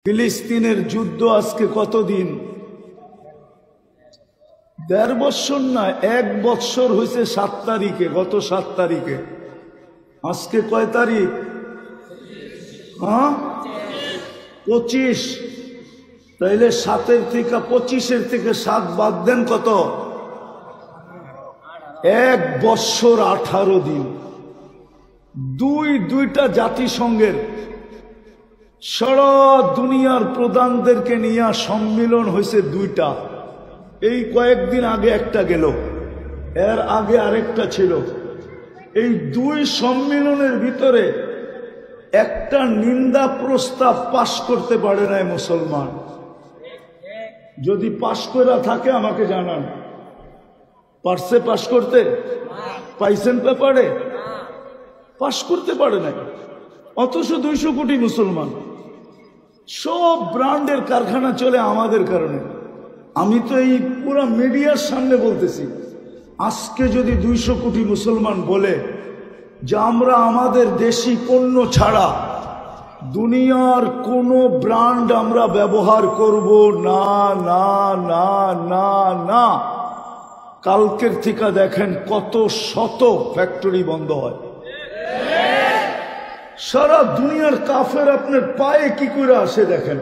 ফিলিস্তিনের যুদ্ধ আজকে কতদিন? ১.৫ বৎসর না, ১ বৎসর হয়েছে ৭ তারিখে, গত ৭ তারিখে। আজকে কয় তারিখ? ২৫। তাইলে ৭-এর থেকে ২৫-এর থেকে ৭ বাদ দেন, কত? ১ বৎসর ১৮ দিন। দুইটা জাতিসংঘের সারা দুনিয়ার প্রধানদেরকে নিয়ে সম্মিলন হয়েছে দুইটা। এই কয়েকদিন আগে একটা গেল, এর আগে আরেকটা ছিল। এই দুই সম্মিলনের ভিতরে একটা নিন্দা প্রস্তাব পাশ করতে পারে নাই মুসলমান। যদি পাশ করা থাকে আমাকে জানান। পারছে পাশ করতে? পাইছেন পেপারে? পাশ করতে পারে নাই। অথচ ২০০ কোটি মুসলমান, সব ব্র্যান্ডের কারখানা চলে আমাদের কারণে। আমি তো এই পুরো মিডিয়ার সামনে বলতেছি, আজকে যদি ২০০ কোটি মুসলমান বলে যে আমরা আমাদের দেশি পণ্য ছাড়া দুনিয়ার কোনো ব্র্যান্ড আমরা ব্যবহার করব না না না না না, কালকের থেকে দেখেন কত শত ফ্যাক্টরি বন্ধ হয়। সারা দুনিয়ার কাফের আপনার পায়ে কি করে আসে দেখেন।